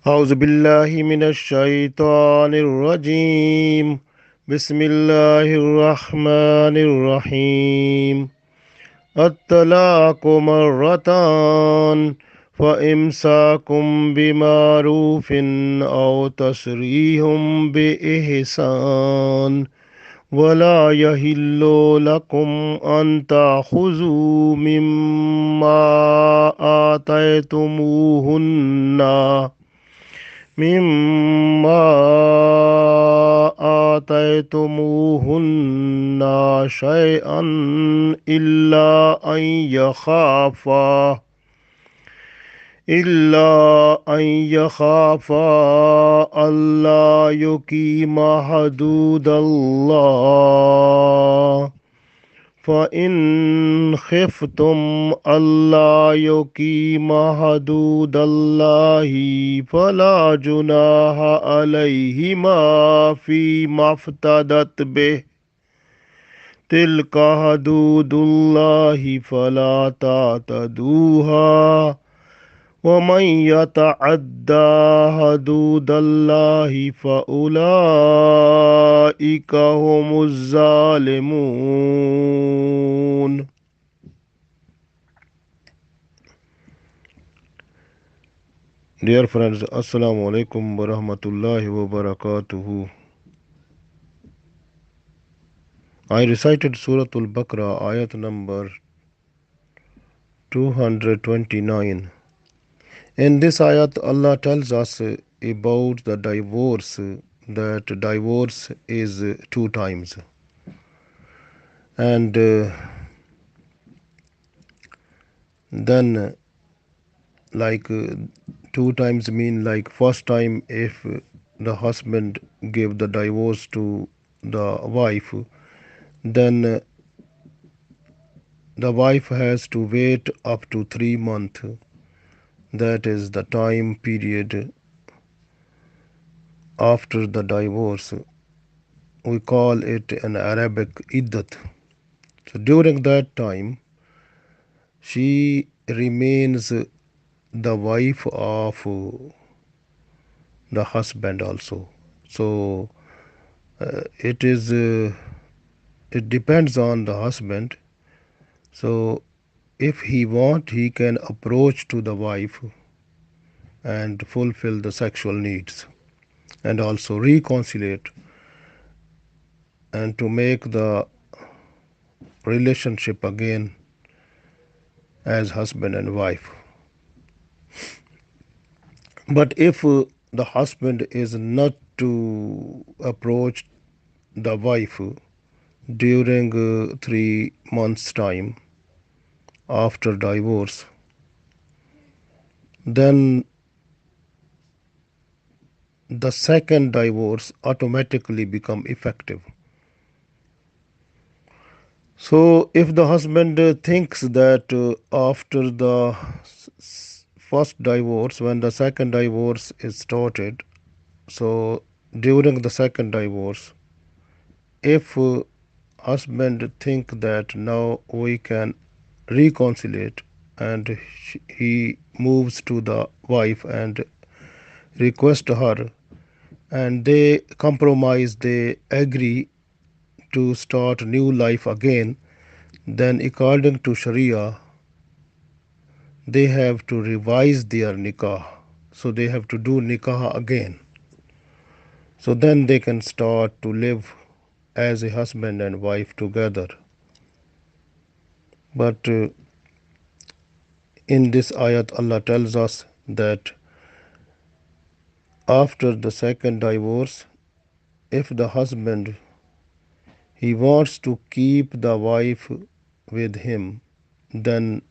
أعوذ بالله من الشيطان الرجيم بسم الله الرحمن الرحيم الطلاق مرتان فإمساك بمعروف أو تسريح بإحسان ولا يحل لكم أن تأخذوا مما آتيتموهن مما آتيتموهن شيئا إلا أن يخافا ألا يقيما حدود الله فإن خفتم ألا يقيما حدود الله فلا جناح عليهما فيما افتدت به تلك حدود الله فلا تعتدوها ومن يتعدى حدود الله فأولئك هم الظالمون. Dear friends, Assalamu alaikum wa rahmatullahi wa barakatuhu. I recited Surah Al-Baqarah, ayat number 229. In this ayat, Allah tells us about the divorce, that divorce is two times. And then, like, two times mean like first time if the husband gave the divorce to the wife, then the wife has to wait up to 3 months. That is the time period after the divorce. We call it an Arabic iddat. So during that time, she remains the wife of the husband also. So it is it depends on the husband. So if he want, he can approach to the wife and fulfill the sexual needs and also reconciliate and to make the relationship again as husband and wife. But if the husband is not to approach the wife during 3 months time after divorce, then the second divorce automatically become effective. So if the husband thinks that after the first divorce, when the second divorce is started, so during the second divorce, if husband think that now we can reconcile and he moves to the wife and request her and they compromise, they agree to start new life again, then according to Sharia, they have to revise their nikah. So they have to do nikah again. So then they can start to live as a husband and wife together. But in this ayat, Allah tells us that after the second divorce, if the husband he wants to keep the wife with him, then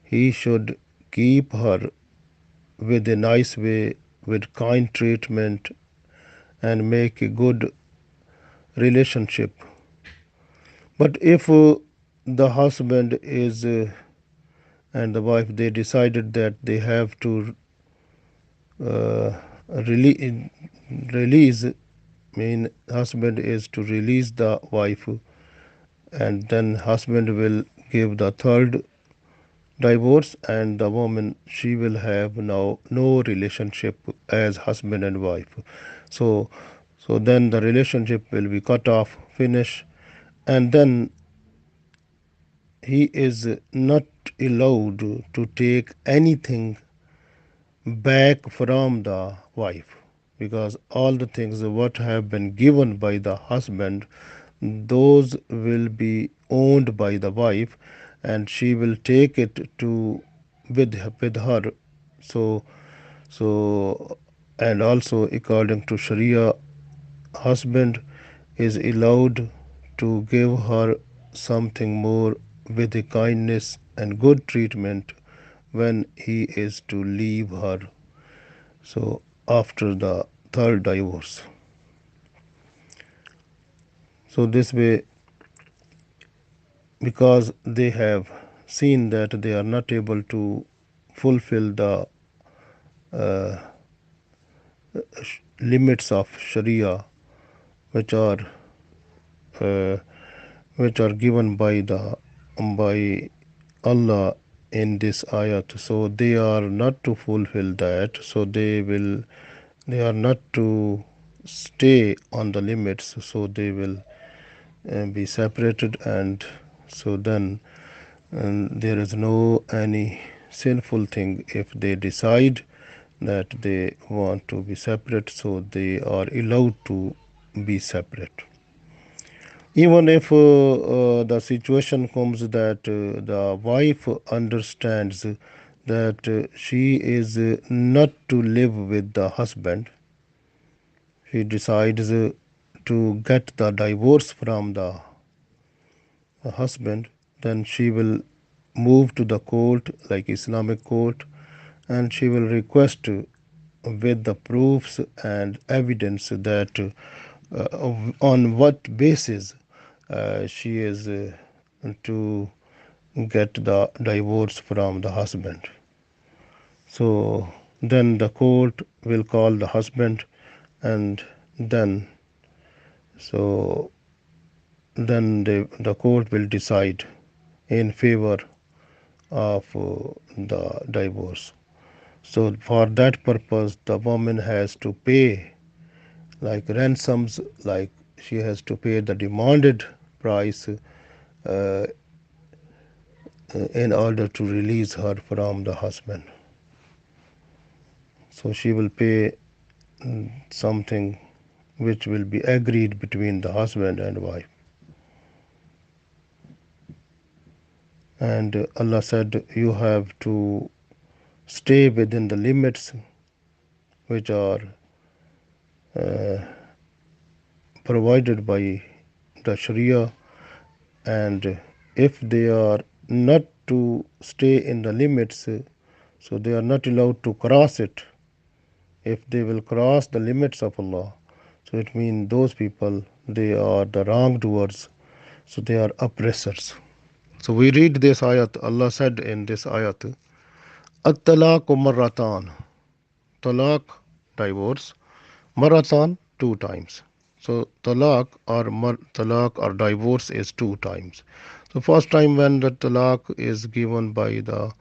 he should keep her with a nice way, with kind treatment, and make a good relationship. But if the husband is and the wife they decided that they have to uh, release, mean husband is to release the wife, and then husband will give the third divorce, and the woman, she will have now no relationship as husband and wife. So so then the relationship will be cut off, finish, and then he is not allowed to take anything back from the wife, because all the things what have been given by the husband, those will be owned by the wife, and she will take it to with her. So so and also according to Sharia, husband is allowed to give her something more with the kindness and good treatment when he is to leave her. So after the third divorce, so this way, because they have seen that they are not able to fulfill the limits of Sharia, which are uh, which are given by Allah in this ayat. So they are not to fulfill that. So they are not to stay on the limits. So they will be separated, and so then there is no any sinful thing if they decide that they want to be separate. So they are allowed to be separate. Even if the situation comes that the wife understands that she is not to live with the husband, she decides to get the divorce from the husband, then she will move to the court, like Islamic court, and she will request with the proofs and evidence that on what basis she is to get the divorce from the husband. So then the court will call the husband, and then so then the court will decide in favor of the divorce. So for that purpose, the woman has to pay like ransoms, like she has to pay the demanded price in order to release her from the husband. So she will pay something which will be agreed between the husband and wife. And Allah said, you have to stay within the limits which are provided by the Sharia, and if they are not to stay in the limits, so they are not allowed to cross it. If they will cross the limits of Allah, so it means those people, they are the wrongdoers, so they are oppressors. So we read this ayat. Allah said in this ayat, at-talaq marratan, talaq, divorce, marratan, two times. So talaq or divorce is two times. So first time when the talaq is given by the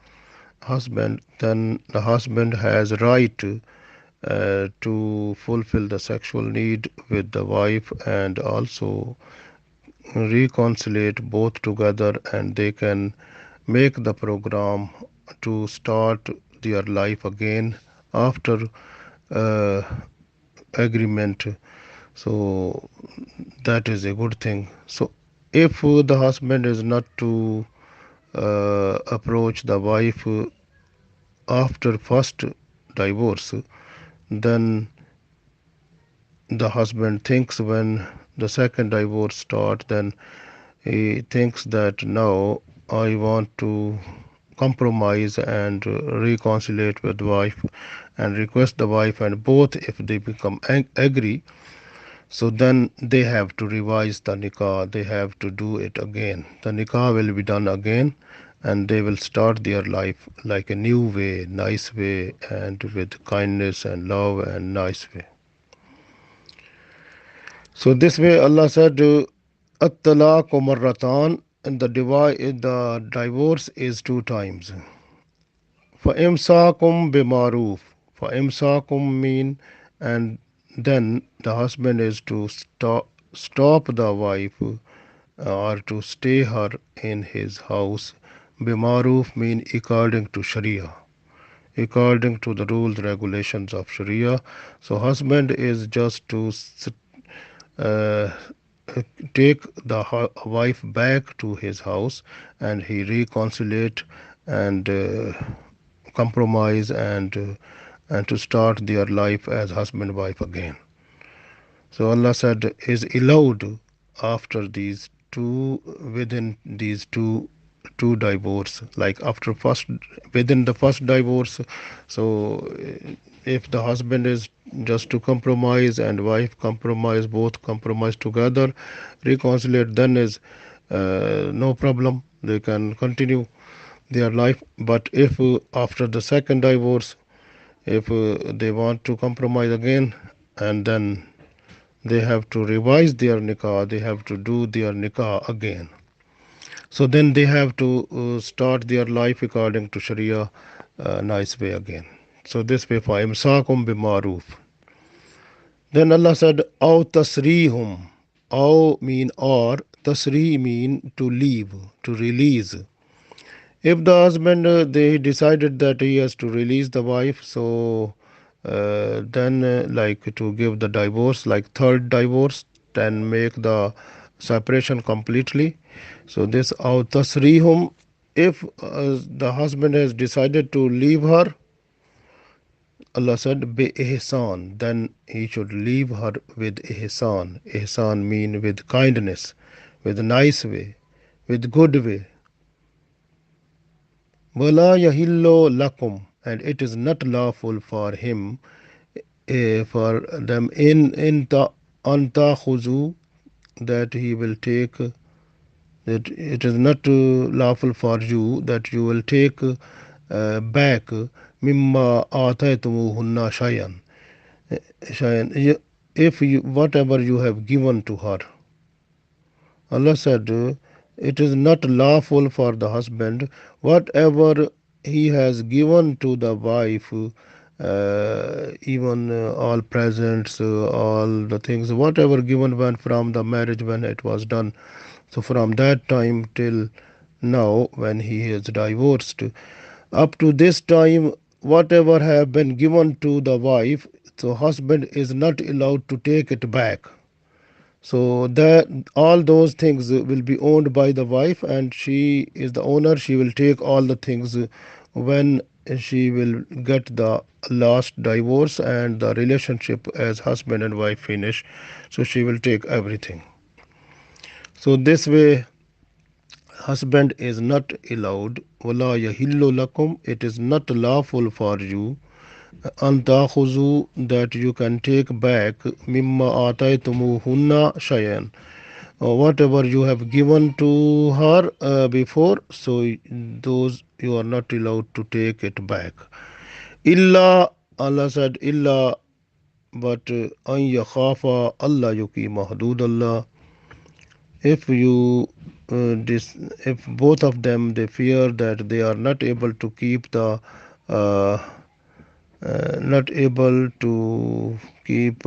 husband, then the husband has right to fulfill the sexual need with the wife, and also reconcile both together, and they can make the program to start their life again after uh, agreement. So that is a good thing. So if the husband is not to approach the wife after first divorce, then the husband thinks when the second divorce starts, then he thinks that now I want to compromise and reconcile with wife, and request the wife, and both if they become agree, so then they have to revise the nikah, they have to do it again. The nikah will be done again, and they will start their life like a new way, nice way, and with kindness and love and nice way. So this way Allah said, at-talaq marratan, and the divorce is two times. فَإِمْسَاكُمْ بِمَعْرُوفٍ. فَإِمْسَاكُمْ mean, and then the husband is to stop the wife or to stay her in his house. Bimaruf mean according to Sharia, according to the rules regulations of Sharia. So husband is just to uh, take the wife back to his house, and he reconciliate and compromise and to start their life as husband wife again. So Allah said is allowed after these two, within these two divorce, like after first, within the first divorce. So if the husband is just to compromise and wife compromise, both compromise together, reconcile, then is no problem, they can continue their life. But if after the second divorce, if they want to compromise again, and then they have to revise their nikah, they have to do their nikah again. So then they have to start their life according to Sharia, nice way again. So this way, for imsakum bimaruf. Then Allah said, aw tasrihum. Aw mean or, tasrih mean to leave, to release. If the husband they decided that he has to release the wife, so then like to give the divorce, like third divorce, then make the separation completely. So this aw tasrihum, if the husband has decided to leave her, Allah said bi ihsan, then he should leave her with ihsan. Ihsan mean with kindness, with nice way, with good way. Wala yahillo lakum, and it is not lawful for him, for them in the anta khuzu, that he will take, that it is not lawful for you that you will take back mimma ataytumuhunna shayan, if you, whatever you have given to her. Allah said, it is not lawful for the husband, whatever he has given to the wife, even all presents, all the things, whatever given when from the marriage when it was done. So from that time till now, when he is divorced, up to this time, whatever have been given to the wife, so husband is not allowed to take it back. So that all those things will be owned by the wife, and she is the owner. She will take all the things when she will get the last divorce and the relationship as husband and wife finish. So she will take everything. So this way, husband is not allowed. Wala yahillu lakum. It is not lawful for you. Antakhuzu, that you can take back mimma ataytumuhunna shayan, whatever you have given to her before, so those you are not allowed to take it back. Illa, Allah said, illa, but an yakhafa Allah yuqima hududallah, if you if both of them they fear that they are not able to keep the uh, not able to keep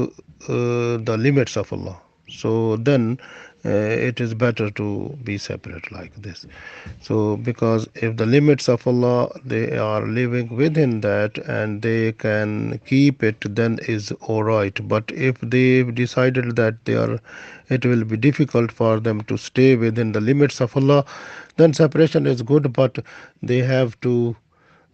the limits of Allah. So then it is better to be separate like this. So because if the limits of Allah they are living within that and they can keep it, then is all right. But if they decided that they are, it will be difficult for them to stay within the limits of Allah, then separation is good. But they have to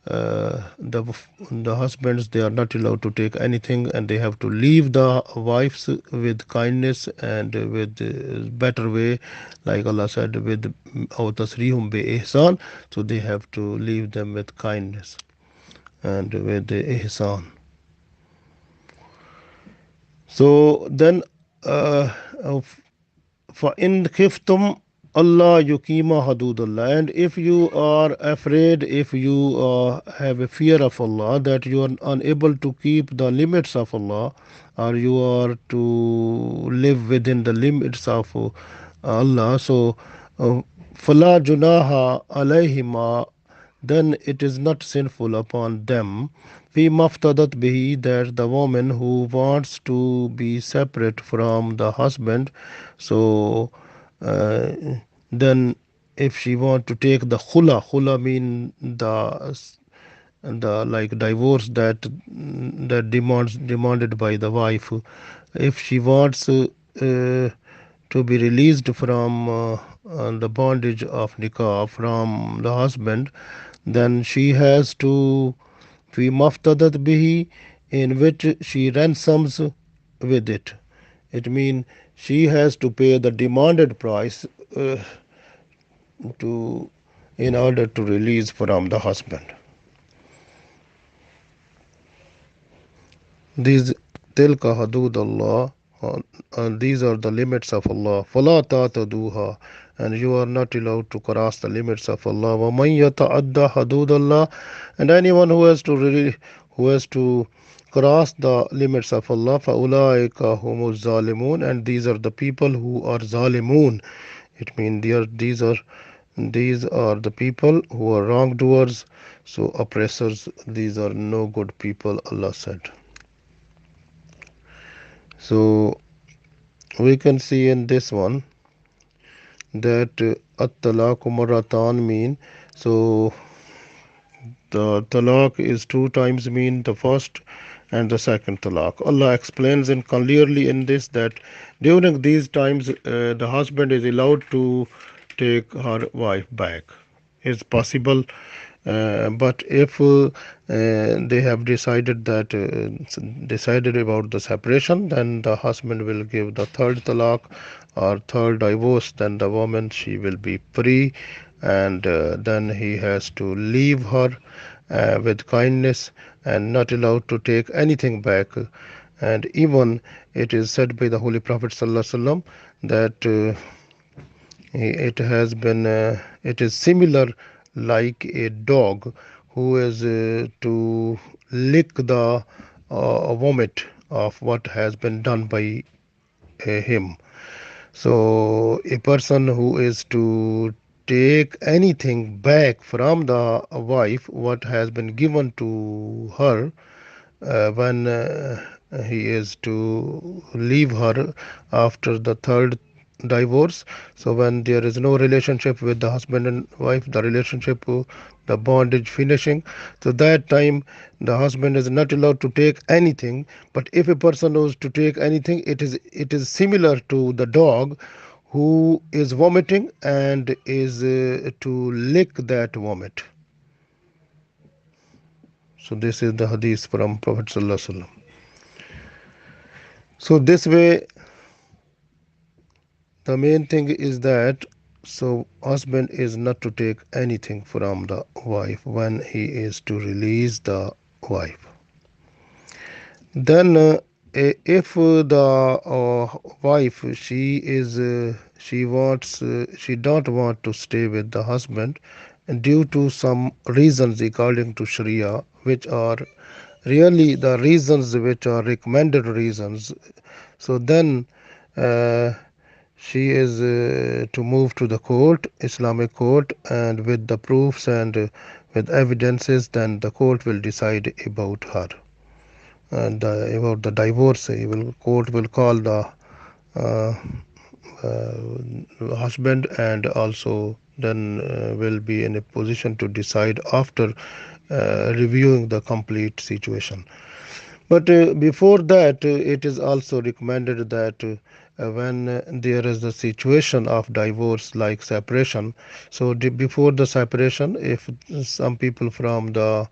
the husbands they are not allowed to take anything, and they have to leave the wives with kindness and with better way, like Allah said, with aw tasrihum bi ihsan. So they have to leave them with kindness and with ihsan. So then uh, فَإِنْ خِفْتُمْ Allah yukima hadudullah, and if you are afraid, if you have a fear of Allah, that you are unable to keep the limits of Allah, or you are to live within the limits of Allah, so فَلَا جُنَاحَ عَلَيْهِمَا, then it is not sinful upon them, فِيمَا افْتَدَتْ بِهِ, that the woman who wants to be separate from the husband, so uh, then if she want to take the khula mean the like divorce that demanded by the wife, if she wants to be released from the bondage of nikah from the husband, then she has to be maftadat bihi, in which she ransoms with it. It means she has to pay the demanded price uh, to in order to release from the husband. These tilka hudud Allah, and these are the limits of Allah. Fala ta'taduha, and you are not allowed to cross the limits of Allah. Wa man yata'adda hudud Allah, and anyone who has to cross the limits of Allah, fa ulaika humuz zalimun, and these are the people who are zalimun. It means these are the people who are wrongdoers, so oppressors. These are no good people, Allah said. So we can see in this one that at-talaqu marratan mean, so the talaq is two times mean the first and the second talaq. Allah explains in clearly in this that during these times the husband is allowed to take her wife back. It's possible, but if they have decided about the separation, then the husband will give the third talaq or third divorce. Then the woman, she will be free, and then he has to leave her with kindness and not allowed to take anything back. And even it is said by the Holy Prophet ﷺ that it is similar like a dog who is to lick the vomit of what has been done by him. So a person who is to take anything back from the wife what has been given to her when he is to leave her after the third divorce. So when there is no relationship with the husband and wife, the relationship, the bondage finishing, so that time the husband is not allowed to take anything. But if a person was to take anything, it is similar to the dog who is vomiting and is to lick that vomit. So this is the hadith from Prophet Sallallahu Alaihi Wasallam. So this way, the main thing is that so husband is not to take anything from the wife when he is to release the wife. Then if the wife she don't want to stay with the husband due to some reasons according to Sharia, which are really the reasons which are recommended reasons, so then uh, she is to move to the court, Islamic court, and with the proofs and with evidences, then the court will decide about her and about the divorce. Court will call the uh, husband, and also then will be in a position to decide after reviewing the complete situation. But before that, it is also recommended that when there is a situation of divorce like separation, so before the separation, if some people from the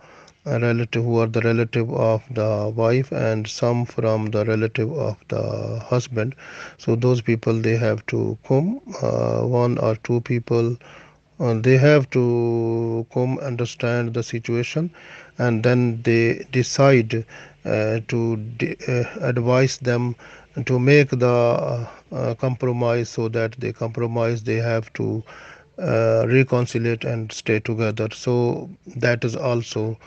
relative who are the relative of the wife and some from the relative of the husband, so those people they have to come, one or two people they have to come understand the situation, and then they decide to advise them to make the compromise. So that they compromise, they have to reconcile and stay together. So that is also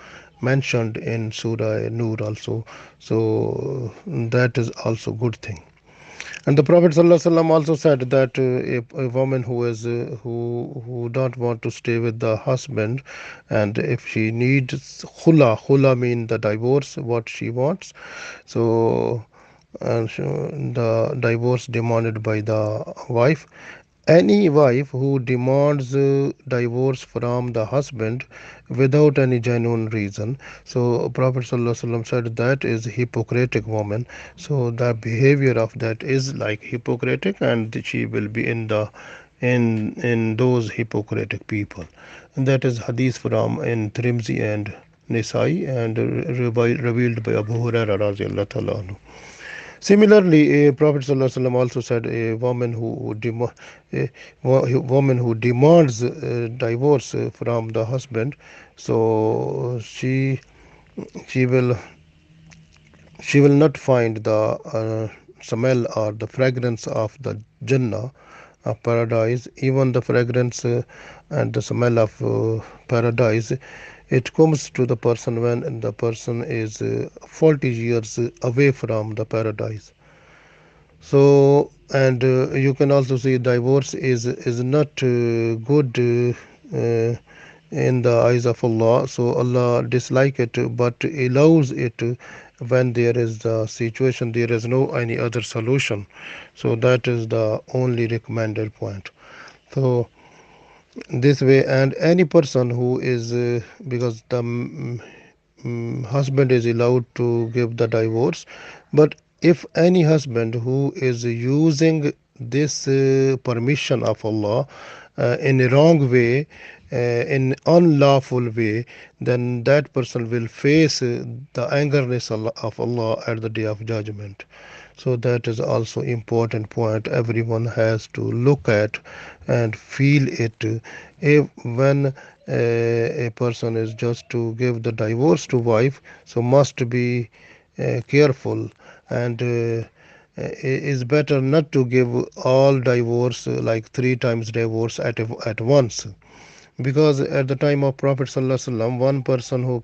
mentioned in Surah Nur also. So that is also good thing. And the Prophet ﷺ also said that a woman who is who don't want to stay with the husband, and if she needs khula mean the divorce, what she wants. So, the divorce demanded by the wife. Any wife who demands divorce from the husband without any genuine reason, so Prophet ﷺ said that is hypocritic woman. So the behavior of that is like hypocritic, and she will be in the in those hypocritic people. And that is hadith from in Trimzi and Nisai, and revealed by Abu Hurairah radiallahu ta'ala anhu. Similarly, Prophet ﷺ also said a woman who demands divorce from the husband, so she will she will not find the smell or the fragrance of the Jannah, paradise. Even the fragrance and the smell of paradise, it comes to the person when the person is 40 years away from the paradise. So, and you can also see divorce is not good in the eyes of Allah. So Allah dislike it, but allows it when there is the situation, there is no any other solution. So that is the only recommended point. So this way, and any person who is because the husband is allowed to give the divorce, but if any husband who is using this permission of Allah in a wrong way, in unlawful way, then that person will face the angerness of Allah at the day of judgment. So that is also important point everyone has to look at and feel it. If when a person is just to give the divorce to wife, so must be careful, and is better not to give all divorce like three times divorce at once, because at the time of Prophet ﷺ, one person who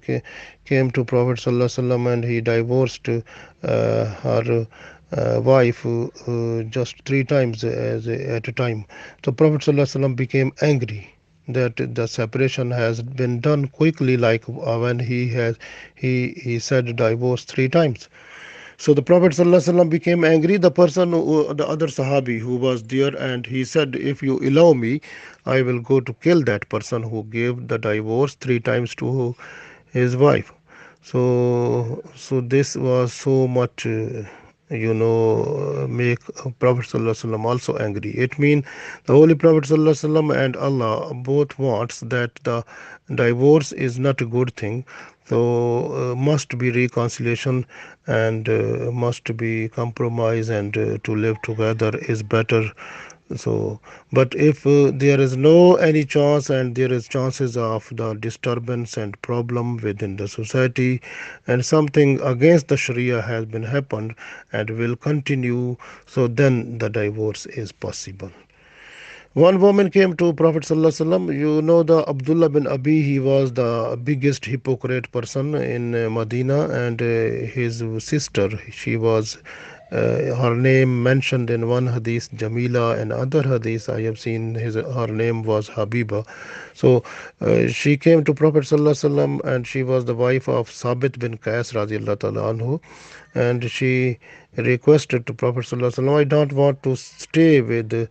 came to Prophet ﷺ and he divorced her wife just three times at a time. So Prophet ﷺ became angry that the separation has been done quickly, like when he said divorce three times. So the Prophet ﷺ became angry. The person, the other Sahabi who was there, and he said, "If you allow me, I will go to kill that person who gave the divorce three times to his wife." So this was so much. Make Prophet ﷺ also angry. It means the Holy Prophet ﷺ and Allah both wants that the divorce is not a good thing. So must be reconciliation, and must be compromise, and to live together is better. So, but if there is no any chance, and there is chances of the disturbance and problem within the society, and something against the Sharia has been happened and will continue, so then the divorce is possible. One woman came to Prophet ﷺ. You know the Abdullah bin Abi, he was the biggest hypocrite person in Medina, and his sister, she was her name mentioned in one hadith Jamila, and other hadith I have seen her name was Habiba. So she came to Prophet ﷺ, and she was the wife of Sabit bin Qais radiallahu ta'ala anhu, and she requested to Prophet ﷺ, I don't want to stay with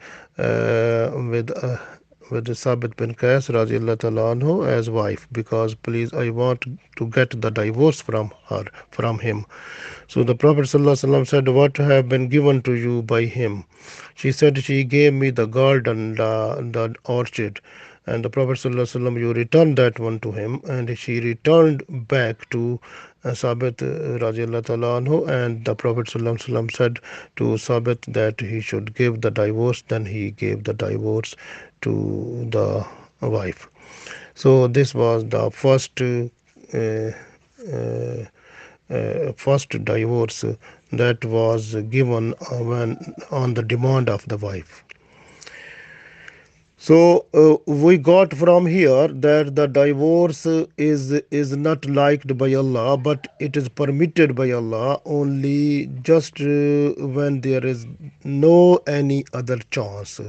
with Sabit bin Qais radiallahu ta'ala anhu as wife, because please I want to get the divorce from him. So the Prophet ﷺ said, what have been given to you by him? She said, she gave me the garden, the orchard. And the Prophet ﷺ, you returned that one to him, and she returned back to Sabit radiallahu ta'ala anhu, and the Prophet ﷺ said to Sabit that he should give the divorce. Then he gave the divorce to the wife. So this was the first divorce that was given when on the demand of the wife. So we got from here that the divorce is not liked by Allah, but it is permitted by Allah only just when there is no any other chance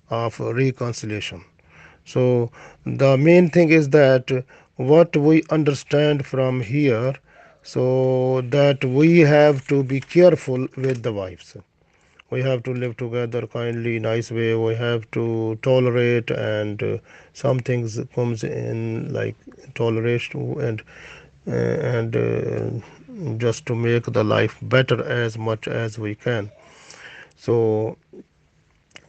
of reconciliation. So the main thing is that what we understand from here, so that we have to be careful with the wives. We have to live together kindly, nice way. We have to tolerate, and some things comes in like toleration and just to make the life better as much as we can. So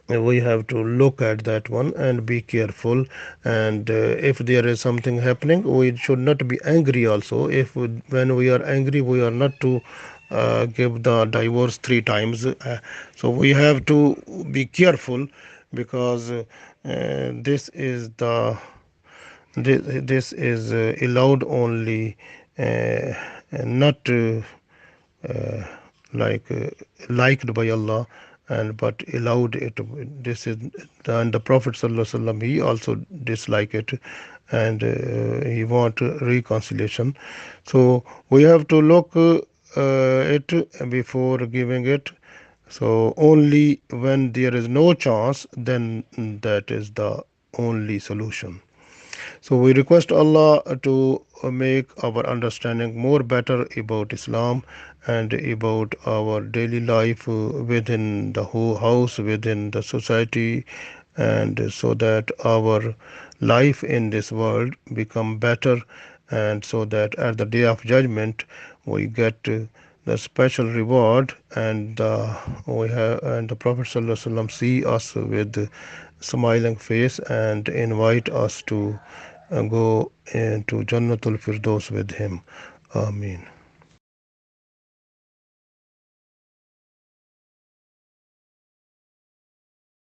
we have to look at that one and be careful, and if there is something happening, we should not be angry also. If when we are angry, we are not to give the divorce three times. So we have to be careful, because this is the this is allowed only, uh, not uh, like liked by Allah, and but allowed it. This is, and the Prophet sallallahu alaihi wasallam, he also dislike it, and he want reconciliation. So we have to look it before giving it. So only when there is no chance, then that is the only solution. So we request Allah to make our understanding more better about Islam and about our daily life within the whole house, within the society, and so that our life in this world become better, and so that at the day of judgment we get the special reward, and we have, and the Prophet ﷺ see us with smiling face and invite us to go into Jannatul Firdaus with him. Ameen.